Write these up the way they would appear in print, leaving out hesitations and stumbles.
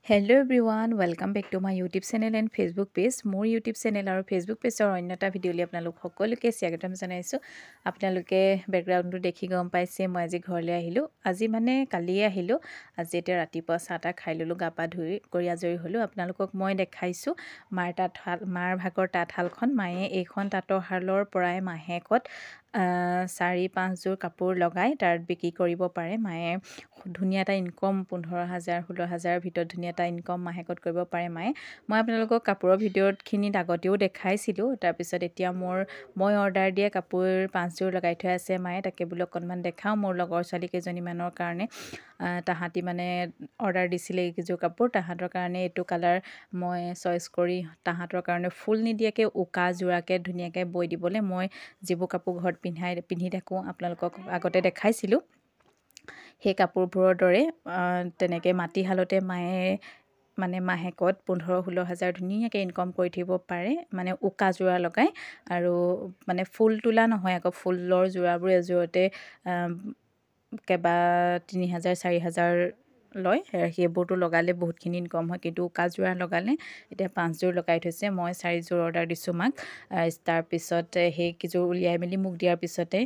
Hello everyone, welcome back to my YouTube channel and Facebook page. More YouTube channel আৰু Facebook page অন্যটা video লৈ আপোনালোক সকলোকে স্বাগতম জনাইছো। আপোনালোকে ব্যাকগ্ৰাউণ্ডটো দেখি গম পাইছে মই আজি ঘৰলৈ আহিলো। আজি মানে কালি আহিলো। আজি এতিয়া ৰাতিপুৱা চাহটা খাই ললো, গা পা ধুই কৰি আজৰি হলো। আপোনালোকক মই দেখাইছো মাৰ ভাগৰ তাঁতশালখন। মায়ে এইখন তাঁতৰ শালৰ পৰাই মাহেকত 4-5 যোৰ কাপোৰ লগাই তাত বিক্ৰী কৰিব পাৰে। মায়ে ধুনীয়া এটা ইনকম 15,000-16,000 ভিতৰত ধুনীয়া এটা ইনকম মাহেকত কৰিব পাৰে মায়ে। মই আপোনালোকক কাপোৰৰ ভিডিঅ'খিনিত আগতেও দেখাইছিলোঁ। তাৰপিছত এতিয়া মই অৰ্ডাৰ দিয়া কাপোৰ 5 যোৰ লগাই থৈ আছে মায়ে। তাকে বোলো অকণমান দেখাওঁ মোৰ লগৰ ছোৱালী কেইজনীমানৰ কাৰণে। তাহাঁতি মানে অৰ্ডাৰ দিছিলে এইকেইযোৰ কাপোৰ। তাহাঁতৰ কাৰণে এইটো কালাৰ মই চইচ কৰি তাহাঁতৰ কাৰণে ফুল নিদিয়াকৈ উকা যোৰাকৈ ধুনীয়াকৈ বৈ দিবলৈ মই যিবোৰ কাপোৰ ঘৰত পিন্ধি থাকোঁ আপোনালোকক আগতে দেখাইছিলোঁ। সেই কাপোৰবোৰৰ দৰে তেনেকৈ মাটিশালতে মায়ে মানে মাহেকত 15-16,000 ধুনীয়াকৈ ইনকম কৰি থাকিব পাৰে, মানে উকা যোৰা লগাই। আৰু মানে ফুল তোলা নহয়, আকৌ ফুলৰ যোৰাবোৰ এযোৰতে কেইবা 3,000-4,000 লয়। সেইবোৰতো লগালে বহুতখিনি ইনকম হয়, কিন্তু উকা যোৰা লগালে এতিয়া 5 যোৰ লগাই থৈছে। মই 4 যোৰ অৰ্ডাৰ দিছোঁ মাক। তাৰপিছত সেইকেইযোৰ উলিয়াই মেলি মোক দিয়াৰ পিছতে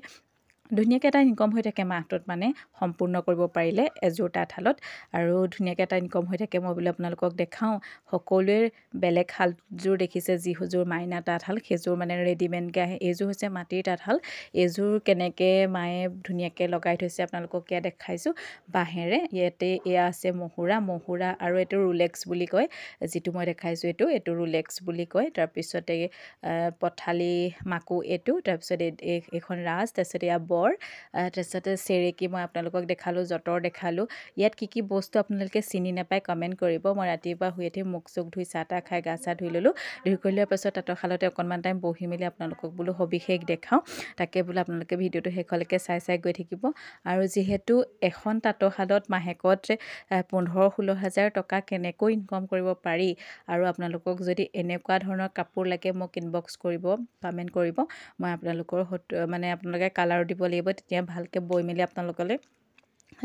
ধুনীয়াকৈ এটা ইনকম হৈ থাকে মাহটোত, মানে সম্পূৰ্ণ কৰিব পাৰিলে এযোৰ তাঁতশালত। আৰু ধুনীয়াকৈ এটা ইনকম হৈ থাকে। মই বোলে আপোনালোকক দেখাওঁ। সকলোৱে বেলেগ শালযোৰ দেখিছে, যিযোৰ মাইনা তাঁতশাল সেইযোৰ মানে ৰেডিমেডকৈ আহে। এইযোৰ হৈছে মাটিৰ তাঁতশাল। এইযোৰ কেনেকৈ মায়ে ধুনীয়াকৈ লগাই থৈছে আপোনালোকক এয়া দেখাইছোঁ বাঁহেৰে। ইয়াতে এয়া আছে মহুৰা আৰু এইটো ৰুলেক্স বুলি কয়। যিটো মই দেখাইছোঁ এইটো ৰুলেক্স বুলি কয়। তাৰপিছতে পথালি মাকু এইটো, তাৰপিছত এইখন ৰাজ, তাৰপিছত এয়া বৰ, তাৰপিছতে চেৰেকী মই আপোনালোকক দেখালোঁ, যঁতৰ দেখালোঁ। ইয়াত কি বস্তু আপোনালোকে চিনি নাপায় কমেণ্ট কৰিব। মই ৰাতিপুৱা শুই উঠি মুখ চুখ ধুই চাহ তাহ খাই গা চা ধুই ল'লোঁ। ধুই কৰি লোৱাৰ পাছত তাঁতৰশালতে অকণমান টাইম বহি মেলি আপোনালোকক বোলো সবিশেষ দেখাওঁ। তাকে বোলো আপোনালোকে ভিডিঅ'টো শেষলৈকে চাই গৈ থাকিব। আৰু যিহেতু এখন তাঁতৰশালত মাহেকত 15-16,000 টকা কেনেকৈ ইনকম কৰিব পাৰি, আৰু আপোনালোকক যদি এনেকুৱা ধৰণৰ কাপোৰ লাগে মোক ইনবক্স কৰিব, কমেণ্ট কৰিব। মই আপোনালোকৰ মানে আপোনালোকে কালাৰ দিব লাগিব, তেতিয়া ভালকৈ বৈ মেলি আপোনালোকলৈ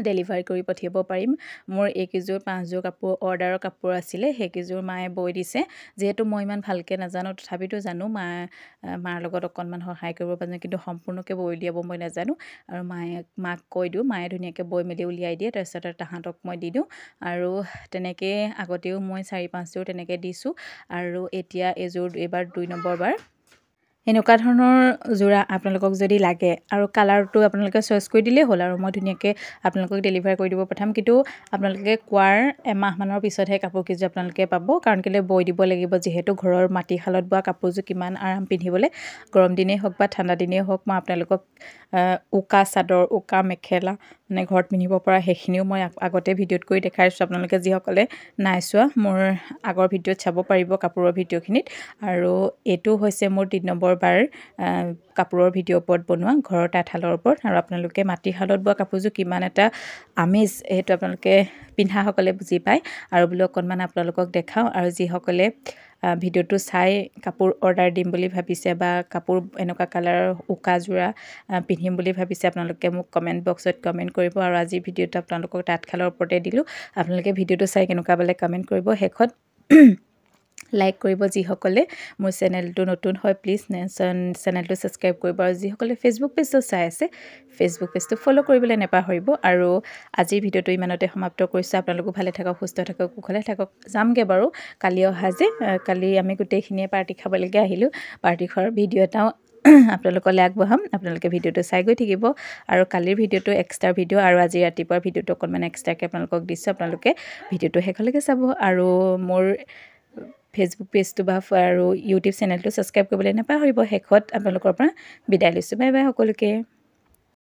ডেলিভাৰী কৰি পঠিয়াব পাৰিম। মোৰ এইকেইযোৰ 5 যোৰ কাপোৰ অৰ্ডাৰৰ কাপোৰ আছিলে, সেইকেইযোৰ মায়ে বৈ দিছে। যিহেতু মই ইমান ভালকৈ নাজানো, তথাপিতো জানো মাৰ লগত অকণমান সহায় কৰিব পাৰোঁ, কিন্তু সম্পূৰ্ণকৈ বৈ উলিয়াব মই নাজানো। আৰু মাক কৈ দিওঁ, মায়ে ধুনীয়াকৈ বৈ মেলি উলিয়াই দিয়ে। তাৰপিছত তাহাঁতক মই দি দিওঁ। আৰু তেনেকৈ আগতেও মই 4-5 যোৰ তেনেকৈ দিছোঁ। আৰু এতিয়া এইবাৰ 2 নম্বৰ বাৰ। এনেকুৱা ধৰণৰ যোৰা আপোনালোকক যদি লাগে আৰু কালাৰটো আপোনালোকে চইচ কৰি দিলেই হ'ল, আৰু মই ধুনীয়াকৈ আপোনালোকক ডেলিভাৰ কৰি দিব পঠাম। কিন্তু আপোনালোকে কোৱাৰ এমাহমানৰ পিছতহে কাপোৰকেইযোৰ আপোনালোকে পাব, কাৰণ কেলৈ বৈ দিব লাগিব। যিহেতু ঘৰৰ মাটিশালত বোৱা কাপোৰযোৰ কিমান আৰাম পিন্ধিবলৈ, গৰম দিনেই হওক বা ঠাণ্ডা দিনেই হওক। মই আপোনালোকক উকা চাদৰ, উকা মেখেলা মানে ঘৰত পিন্ধিব পৰা সেইখিনিও মই আগতে ভিডিঅ'ত কৰি দেখাইছোঁ। আপোনালোকে যিসকলে নাই চোৱা মোৰ আগৰ ভিডিঅ'ত চাব পাৰিব কাপোৰৰ ভিডিঅ'খিনিত। আৰু এইটো হৈছে মোৰ 3 নম্বৰ বাৰ কাপোৰৰ ভিডিঅ'ৰ ওপৰত বনোৱা, ঘৰৰ তাঁতশালৰ ওপৰত। আৰু আপোনালোকে মাটিশালত বোৱা কাপোৰযোৰ কিমান এটা আমেজ, সেইটো আপোনালোকে পিন্ধাসকলে বুজি পায়। আৰু বোলো অকণমান আপোনালোকক দেখাওঁ। আৰু যিসকলে ভিডিঅ'টো চাই কাপোৰ অৰ্ডাৰ দিম বুলি ভাবিছে, বা কাপোৰ এনেকুৱা কালাৰৰ উকা যোৰা পিন্ধিম বুলি ভাবিছে, আপোনালোকে মোক কমেণ্ট বক্সত কমেণ্ট কৰিব। আৰু আজিৰ ভিডিঅ'টো আপোনালোকক তাঁতশালৰ ওপৰতে দিলোঁ। আপোনালোকে ভিডিঅ'টো চাই কেনেকুৱা পালে কমেণ্ট কৰিব। শেষত লাইক কৰিব। যিসকলে মোৰ চেনেলটো নতুন হয় প্লিজ চেনেলটো ছাবস্ক্ৰাইব কৰিব। আৰু যিসকলে ফেচবুক পেজটো চাই আছে, ফেচবুক পেজটো ফ'ল' কৰিবলৈ নাপাহৰিব। আৰু আজিৰ ভিডিঅ'টো ইমানতে সমাপ্ত কৰিছোঁ। আপোনালোকো ভালে থাকক, সুস্থ থাকক, কুশলে থাকক। যামগৈ বাৰু কালি অহা যে, কালি আমি গোটেইখিনিয়ে পাৰ্টি খাবলৈকে আহিলোঁ। পাৰ্টি খোৱাৰ ভিডিঅ' এটাও আপোনালোকলৈ আগবঢ়াম। আপোনালোকে ভিডিঅ'টো চাই গৈ থাকিব। আৰু কালিৰ ভিডিঅ'টো এক্সট্ৰা ভিডিঅ', আৰু আজি ৰাতিপুৱাৰ ভিডিঅ'টো অকণমান এক্সট্ৰাকৈ আপোনালোকক দিছোঁ। আপোনালোকে ভিডিঅ'টো শেষলৈকে চাব। আৰু মোৰ ফেচবুক পেজটো বা আৰু ইউটিউব চেনেলটো ছাবস্ক্ৰাইব কৰিবলৈ নাপাহৰিব। শেষত আপোনালোকৰ পৰা বিদায় লৈছোঁ। বাই বাই সকলোকে।